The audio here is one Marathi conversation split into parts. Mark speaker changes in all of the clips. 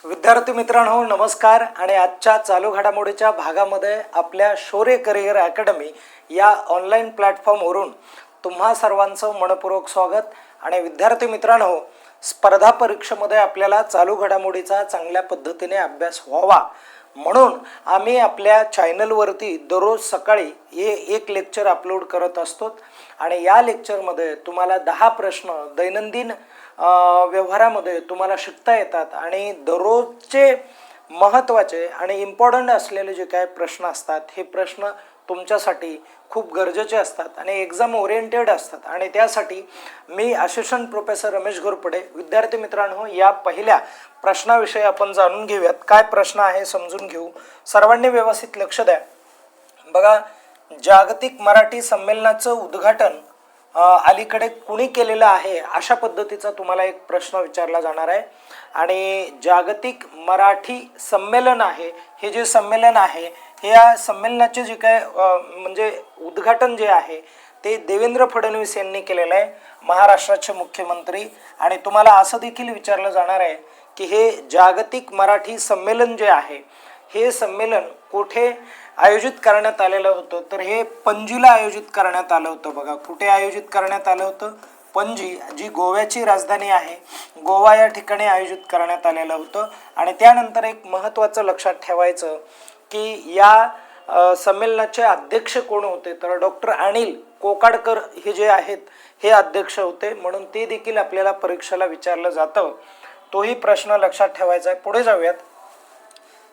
Speaker 1: विद्यार्थी मित्रांनो नमस्कार आणि आजच्या चालू घडामोडीच्या भागामध्ये आपल्या शौर्य करिअर अकॅडमी या ऑनलाईन प्लॅटफॉर्मवरून तुम्हा सर्वांचं मनपूर्वक स्वागत। आणि विद्यार्थी मित्रांनो स्पर्धा परीक्षेमध्ये आपल्याला चालू घडामोडीचा चांगल्या पद्धतीने अभ्यास व्हावा म्हणून आम्ही आपल्या चॅनलवरती दररोज सकाळी एक लेक्चर अपलोड करत असतो आणि या लेक्चरमध्ये तुम्हाला 10 प्रश्न दैनंदिन व्यवहारामध्ये तुम्हाला शिकता येतात आणि दररोजचे महत्त्वाचे आणि इम्पॉर्टंट असलेले जे काही प्रश्न असतात हे प्रश्न तुमच्यासाठी खूप गरजेचे असतात आणि एक्झाम ओरिएंटेड असतात आणि त्यासाठी मी असिस्टंट प्रोफेसर रमेश घोरपडे। विद्यार्थी मित्रांनो या पहिल्या प्रश्नाविषयी आपण जाणून घेऊयात, काय प्रश्न आहे समजून घेऊ। सर्वांनी व्यवस्थित लक्ष द्या। बघा, जागतिक मराठी संमेलनाचं उद्घाटन अलीकडे कुणी केलेलं आहे अशा पद्धतीचा तुम्हाला एक प्रश्न विचारला जाणार आहे। आणि जागतिक मराठी संमेलन आहे, हे जे संमेलन आहे हे या संमेलनाचे जे काय म्हणजे उद्घाटन जे आहे ते देवेंद्र फडणवीस यांनी केलेलं आहे, महाराष्ट्राचे मुख्यमंत्री। आणि तुम्हाला असं देखील विचारलं जाणार आहे की हे जागतिक मराठी संमेलन जे आहे हे संमेलन कुठे आयोजित करण्यात आलेलं होतं, तर हे पणजीला आयोजित करण्यात आलं होतं। बघा, कुठे आयोजित करण्यात आलं होतं? पणजी, जी गोव्याची राजधानी आहे, गोवा या ठिकाणी आयोजित करण्यात आलेलं होतं। आणि त्यानंतर एक महत्त्वाचं लक्षात ठेवायचं की या संमेलनाचे अध्यक्ष कोण होते, तर डॉक्टर अनिल कोकाडकर हे जे आहेत हे अध्यक्ष होते, म्हणून ते देखील आपल्याला परीक्षेला विचारलं जातं। तोही प्रश्न लक्षात ठेवायचा आहे। पुढे जाऊयात।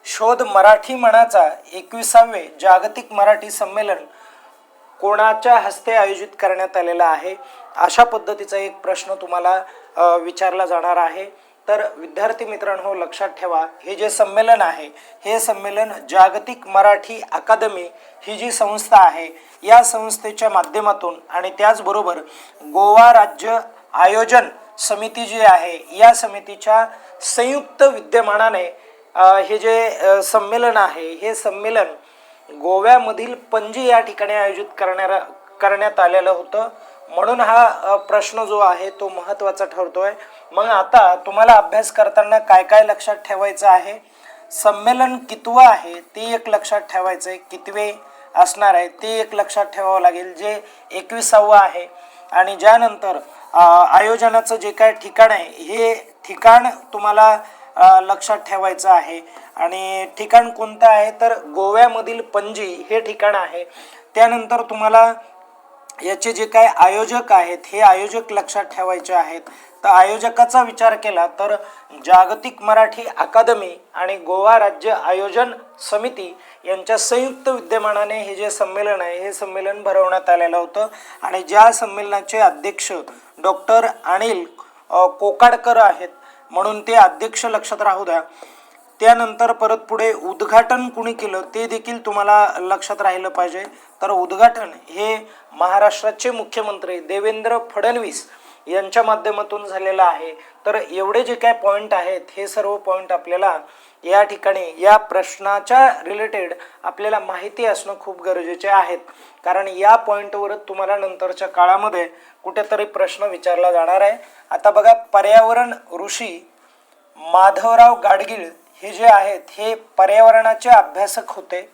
Speaker 1: शोध मराठी मनाचा 21वे जागतिक मराठी संमेलन कोणाच्या हस्ते आयोजित करण्यात आलेला आहे, अशा पद्धतीचा एक प्रश्न तुम्हाला विचारला जाणार आहे। तर विद्यार्थी मित्रांनो लक्षात ठेवा, हे जे संमेलन आहे हे संमेलन जागतिक मराठी अकादमी ही जी संस्था आहे या संस्थेच्या माध्यमातून आणि त्याचबरोबर गोवा राज्य आयोजन समिती जी आहे या समितीच्या संयुक्त विद्यमानाने हे जे संमेलन आहे हे संमेलन गोव्यामधील पणजी या ठिकाणी आयोजित करण्यात आलेलं होतं, म्हणून हा प्रश्न जो आहे तो महत्त्वाचा ठरतोय। मग आता तुम्हाला अभ्यास करताना काय काय लक्षात ठेवायचं आहे? संमेलन कितवं आहे ते एक लक्षात ठेवायचं आहे, कितवे असणार आहे ते एक लक्षात ठेवावं लागेल, जे 21वा आहे। आणि ज्यानंतर आयोजनाचं जे काय ठिकाण आहे हे ठिकाण तुम्हाला लक्षात ठेवायचं आहे। आणि ठिकाण कोणतं आहे, तर गोव्यामधील पणजी हे ठिकाण आहे। त्यानंतर तुम्हाला याचे जे काय आयोजक आहेत हे आयोजक लक्षात ठेवायचे आहेत। तर आयोजकाचा विचार केला तर जागतिक मराठी अकादमी आणि गोवा राज्य आयोजन समिती यांच्या संयुक्त विद्यमानाने हे जे संमेलन आहे हे संमेलन भरवण्यात आलेलं होतं। आणि ज्या संमेलनाचे अध्यक्ष डॉक्टर अनिल कोकाडकर आहेत म्हणून ते अध्यक्ष लक्षात राहू द्या। त्यानंतर परत पुढे उद्घाटन कुणी केलं ते देखील तुम्हाला लक्षात राहिलं पाहिजे, तर उद्घाटन हे महाराष्ट्राचे मुख्यमंत्री देवेंद्र फडणवीस यांच्या माध्यमातून झालेलं आहे। तर एवढे जे काय पॉईंट आहेत हे सर्व पॉईंट आपल्याला या ठिकाणी या प्रश्नाच्या रिलेटेड आपल्याला माहिती असणं खूप गरजेचे आहेत, कारण या पॉईंटवरच तुम्हाला नंतरच्या काळामध्ये कुठेतरी प्रश्न विचारला जाणार आहे। आता बघा, पर्यावरण ऋषी माधवराव गाडगीळ हे जे आहेत हे पर्यावरणाचे अभ्यासक होते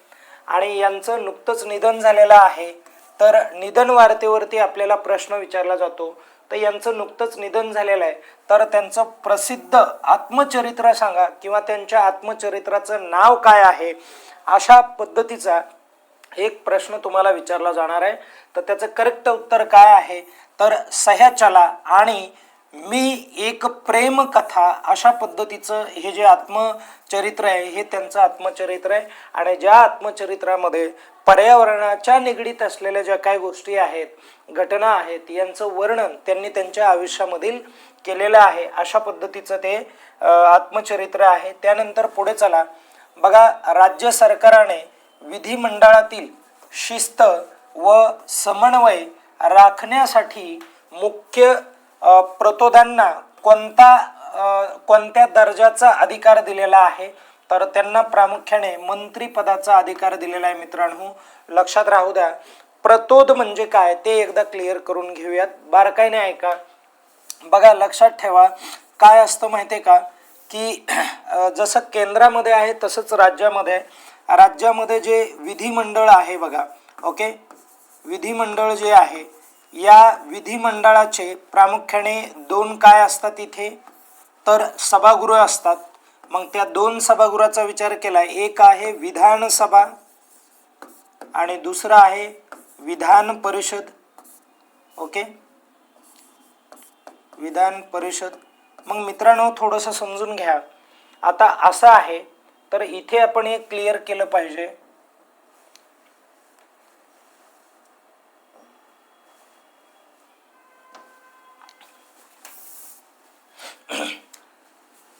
Speaker 1: आणि यांचं नुकतंच निधन झालेलं आहे। तर निधन वार्तेवरती आपल्याला प्रश्न विचारला जातो, तर यांचं नुकतंच निधन झालेलं आहे तर त्यांचं प्रसिद्ध आत्मचरित्र सांगा किंवा त्यांच्या आत्मचरित्राचं नाव काय आहे, अशा पद्धतीचा एक प्रश्न तुम्हाला विचारला जाणार आहे। तर त्याचं करेक्ट उत्तर काय आहे, तर सह्या चला आणि मी एक प्रेम कथा, अशा पद्धतीचं हे जे आत्मचरित्र आहे हे त्यांचं आत्मचरित्र आहे। आणि ज्या आत्मचरित्रामध्ये पर्यावरणाच्या निगडीत असलेल्या ज्या काही गोष्टी आहेत, घटना आहेत, यांचं वर्णन त्यांनी त्यांच्या आयुष्यामधील केलेलं आहे, अशा पद्धतीचं ते आत्मचरित्र आहे। त्यानंतर पुढे चला। बघा, राज्य सरकारने विधिमंडळातील शिस्त व समन्वय राखण्यासाठी मुख्य प्रतोदांना कोणत्या दर्जाचा अधिकार दिलेला आहे, तर त्यांना प्रामुख्याने मंत्रिपदाचा अधिकार दिलेला आहे। मित्रांनो लक्षात राहू द्या, प्रतोद म्हणजे काय ते एकदा क्लिअर करून घेऊयात, बारकाईने ऐका। बघा, लक्षात ठेवा काय असतं माहिती आहे का, की जसं केंद्रामध्ये आहे तसंच राज्यामध्ये आहे. राज्यामध्ये जे विधिमंडळ आहे बघा, ओके, विधिमंडळ जे आहे या विधिमंडळाचे प्रामुख्याने दोन काय असतात इथे, तर सभागृह असतात. मग त्या दोन सभागृहाचा विचार केला, एक आहे विधानसभा आणि दुसरा आहे विधान परिषद. ओके, विधान परिषद. मग मित्रांनो थोडंसं समजून घ्या. आता असं आहे तर इथे आपण एक क्लिअर केलं पाहिजे,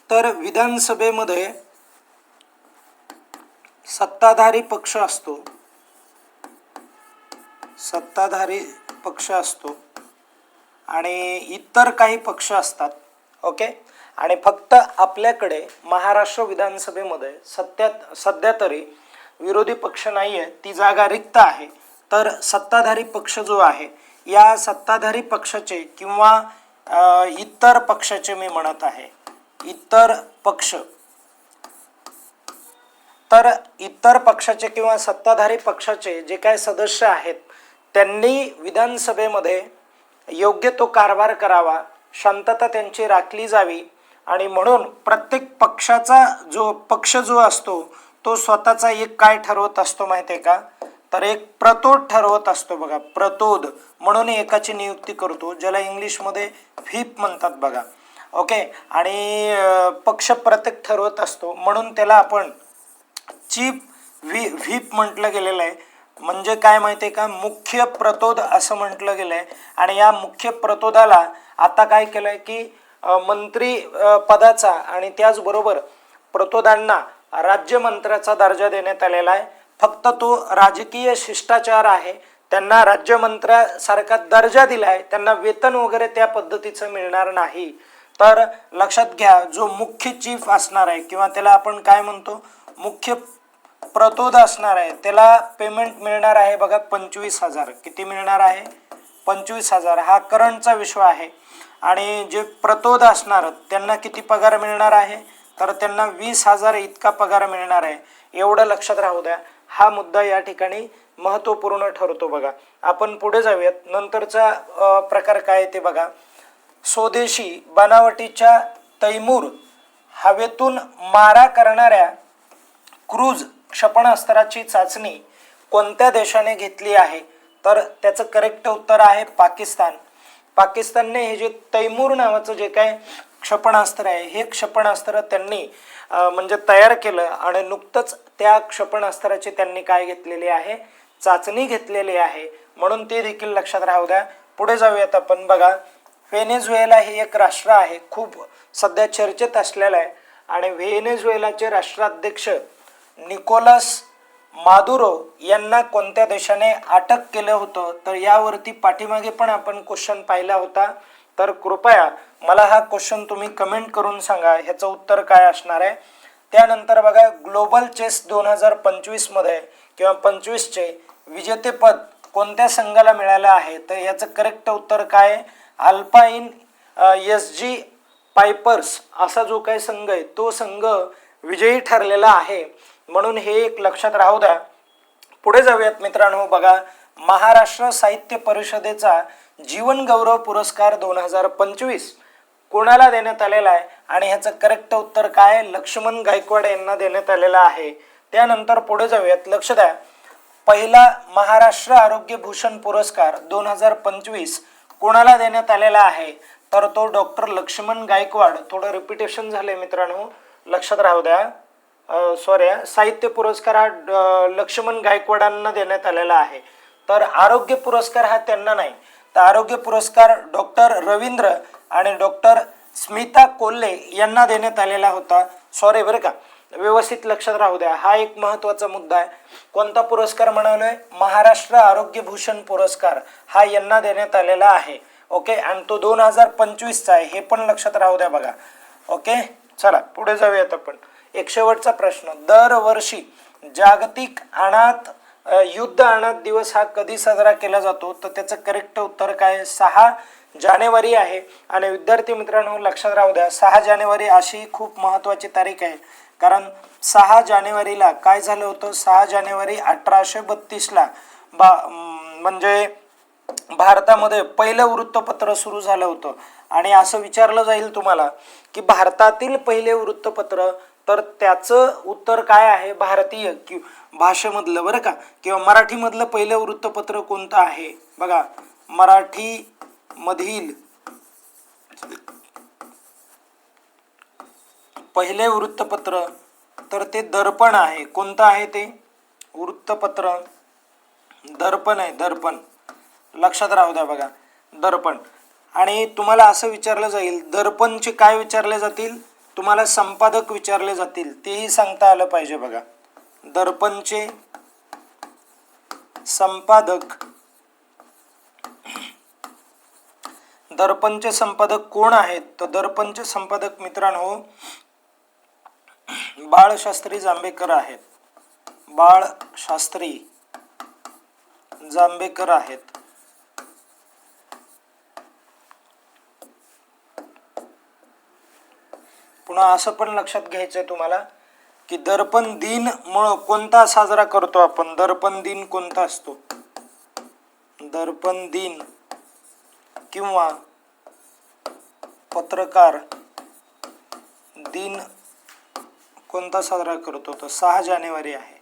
Speaker 1: तर विधानसभेमध्ये सत्ताधारी पक्ष असतो, सत्ताधारी पक्ष असतो आणि इतर काही पक्ष असतात. ओके, आणि फक्त आपल्याकडे महाराष्ट्र विधानसभेमध्ये सध्या तरी विरोधी पक्ष नाही आहे, ती जागा रिक्त आहे. तर सत्ताधारी पक्ष जो आहे या सत्ताधारी पक्षाचे किंवा इतर पक्षाचे मी म्हणत आहे, इतर पक्ष, तर इतर पक्षाचे किंवा सत्ताधारी पक्षाचे जे काही सदस्य आहेत त्यांनी विधानसभेमध्ये योग्य तो कारभार करावा, शांतता त्यांची राखली जावी आणि म्हणून प्रत्येक पक्षाचा पक्ष जो असतो तो स्वतःचा एक काय ठरवत असतो माहिती आहे का, तर एक प्रतोद ठरवत असतो बघा, प्रतोद म्हणून एकाची नियुक्ती करतो ज्याला इंग्लिशमध्ये व्हीप म्हणतात बघा. ओके, आणि पक्ष प्रत्येक ठरवत असतो म्हणून त्याला आपण चीफ व्हीप म्हटलं गेलेलं आहे. म्हणजे काय माहिती आहे का, मुख्य प्रतोद असं म्हटलं गेलं आहे. आणि या मुख्य प्रतोदाला आता काय केलं आहे की मंत्री पदाचा आणि त्याचबरोबर प्रतोदांना राज्यमंत्र्याचा दर्जा देण्यात आलेला आहे. फक्त तो राजकीय शिष्टाचार आहे, त्यांना राज्यमंत्र्यासारखा दर्जा दिला आहे, त्यांना वेतन वगैरे त्या पद्धतीचं मिळणार नाही. तर लक्षात घ्या, जो मुख्य चीफ असणार आहे किंवा त्याला आपण काय म्हणतो मुख्य प्रतोद असणार आहे त्याला पेमेंट मिळणार आहे बघा 25,000. किती मिळणार आहे? 25,000. हा करंटचा विषय आहे. आणि जे प्रतोद असणार त्यांना किती पगार मिळणार आहे, तर त्यांना 20,000 इतका पगार मिळणार आहे. एवढं लक्षात राहू द्या, हा मुद्दा या ठिकाणी महत्त्वपूर्ण ठरतो बघा. आपण पुढे जाऊयात. नंतरचा प्रकार काय ते बघा, स्वदेशी बनावटीच्या तैमूर हवेतून मारा करणाऱ्या क्रूज क्षेपणास्त्राची चाचणी कोणत्या देशाने घेतली आहे, तर त्याचं करेक्ट उत्तर आहे पाकिस्तान. पाकिस्तानने हे जे तैमूर नावाचं जे काय क्षेपणास्त्र आहे हे क्षेपणास्त्र त्यांनी म्हणजे तयार केलं आणि नुकतंच त्या क्षेपणास्त्राची त्यांनी काय घेतलेली आहे, चाचणी घेतलेली आहे. म्हणून ते देखील लक्षात राहू द्या. पुढे जाऊयात आपण बघा, व्हेनेझुएला हे एक राष्ट्र आहे, खूप सध्या चर्चेत असलेलं आहे. आणि व्हेनेझुएलाचे राष्ट्राध्यक्ष निकोलस मादुरो यांना कोणत्या देशाने अटक केलं होतं, तर यावरती पाठीमागे पण आपण क्वेश्चन पाहिला होता. तर कृपया मला हा क्वेश्चन तुम्ही कमेंट करून सांगा ह्याचं उत्तर काय असणार आहे. त्यानंतर बघा, ग्लोबल चेस 2025 मध्ये किंवा 25चे विजेतेपद कोणत्या संघाला मिळालं आहे, तर याचं करेक्ट उत्तर काय आहे, अल्पाइन SG पायपर्स असा जो काही संघ आहे तो संघ विजयी ठरलेला आहे. म्हणून हे एक लक्षात राहू द्या. पुढे जाऊयात मित्रांनो. बघा, महाराष्ट्र साहित्य परिषदेचा जीवन गौरव पुरस्कार 2025 कोणाला देण्यात आलेला आहे, आणि ह्याचं करेक्ट उत्तर काय, लक्ष्मण गायकवाड यांना देण्यात आलेला आहे. त्यानंतर पुढे जाऊयात. लक्ष द्या, पहिला महाराष्ट्र आरोग्य भूषण पुरस्कार 2025 कोणाला देण्यात आलेला आहे, तर तो डॉक्टर लक्ष्मण गायकवाड. थोडं रिपिटेशन झाले मित्रांनो, लक्षात राहू द्या. साहित्य पुरस्कार हा लक्ष्मण गायकवाडांना देण्यात आलेला आहे. तर आरोग्य पुरस्कार हा त्यांना नाही, तर आरोग्य पुरस्कार डॉक्टर रवींद्र आणि डॉक्टर स्मिता कोल्हे यांना देण्यात आलेला होता. बरं का, व्यवस्थित लक्षात राहू द्या. हा एक महत्त्वाचा मुद्दा आहे. कोणता पुरस्कार म्हणालोय, महाराष्ट्र आरोग्य भूषण पुरस्कार हा यांना देण्यात आलेला आहे. ओके, आणि तो 2025चा आहे, हे पण लक्षात राहू द्या बघा. ओके, चला पुढे जाऊयात आपण. एक शेवटचा प्रश्न, दरवर्षी जागतिक युद्ध अनाथ दिवस हा कधी साजरा केला जातो, तर त्याचं करेक्ट उत्तर काय, 6 जानेवारी आहे. आणि विद्यार्थी मित्रांनो लक्षात राहू द्या, 6 जानेवारी अशी खूप महत्त्वाची तारीख आहे. कारण 6 जानेवारीला काय झालं होतं, 6 जानेवारी 1832ला म्हणजे भारतामध्ये पहिलं वृत्तपत्र सुरू झालं होतं. आणि असं विचारलं जाईल तुम्हाला की भारतातील पहिले वृत्तपत्र, तर त्याचं उत्तर काय आहे, भारतीय भाषेमधलं बरं का, किंवा मराठीमधलं पहिलं वृत्तपत्र कोणतं आहे बघा. मराठीमधील पहिले वृत्तपत्र तर ते दर्पण आहे. कोणतं आहे ते वृत्तपत्र? दर्पण आहे, दर्पण. लक्षात राहू द्या बघा, दर्पण. आणि तुम्हाला असं विचारलं जाईल दर्पणचे काय विचारले जातील, तुम्हाला संपादक विचारले जातील, तेही सांगता आलं पाहिजे बघा. दर्पणचे संपादक, दर्पणचे संपादक कोण आहेत, तर दर्पणचे संपादक मित्रांनो बाळशास्त्री जांभेकर आहेत. बाळशास्त्री जांभेकर आहेत. पुन्हा असं पण लक्षात घ्यायचंय तुम्हाला की दर्पण दिन कोणता साजरा करतो आपण, दर्पण दिन कोणता असतो, दर्पण दिन किंवा पत्रकार दिन कोणता साजरा करतो, तर 6 जानेवारी आहे.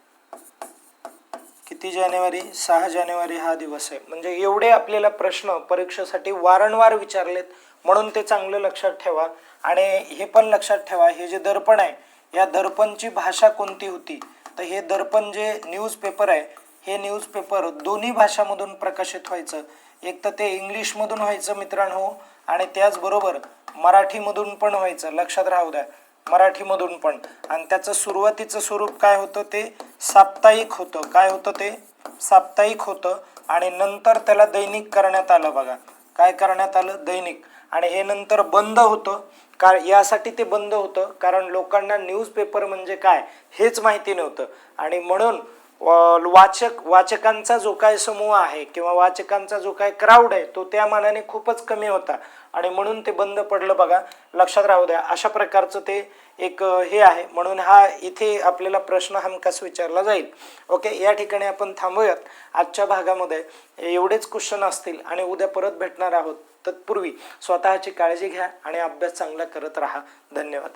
Speaker 1: किती जानेवारी? 6 जानेवारी हा दिवस आहे. म्हणजे एवढे आपल्याला प्रश्न परीक्षेसाठी वारंवार विचारलेत, म्हणून ते चांगलं लक्षात ठेवा. आणि हे पण लक्षात ठेवा, हे जे दर्पण आहे या दर्पणची भाषा कोणती होती, तर हे दर्पण जे न्यूजपेपर आहे, हे न्यूजपेपर दोन्ही भाषांमधून प्रकाशित व्हायचं. एक तर ते इंग्लिशमधून व्हायचं मित्रांनो, आणि त्याचबरोबर मराठीमधून पण व्हायचं. लक्षात राहू द्या, मराठीमधून पण. आणि त्याचं सुरुवातीचं स्वरूप काय होतं, ते साप्ताहिक होतं. काय होतं ते? साप्ताहिक होतं. आणि नंतर त्याला दैनिक करण्यात आलं बघा. काय करण्यात आलं? दैनिक. आणि हे नंतर बंद होतं. यासाठी ते बंद होतं कारण लोकांना न्यूजपेपर म्हणजे काय हेच माहिती नव्हतं. आणि म्हणून वाचकांचा जो काय समूह आहे किंवा वाचकांचा जो काय क्राऊड आहे तो त्या मानाने खूपच कमी होता, आणि म्हणून ते बंद पडलं बघा. लक्षात राहू द्या, अशा प्रकारचं ते एक हे आहे. म्हणून हा इथे आपल्याला प्रश्न हमखास विचारला जाईल. ओके, या ठिकाणी आपण थांबूयात. आजच्या भागामध्ये एवढेच क्वेश्चन असतील आणि उद्या परत भेटणार आहोत. तत्पूर्वी स्वतःची काळजी घ्या आणि अभ्यास चांगला करत राहा. धन्यवाद.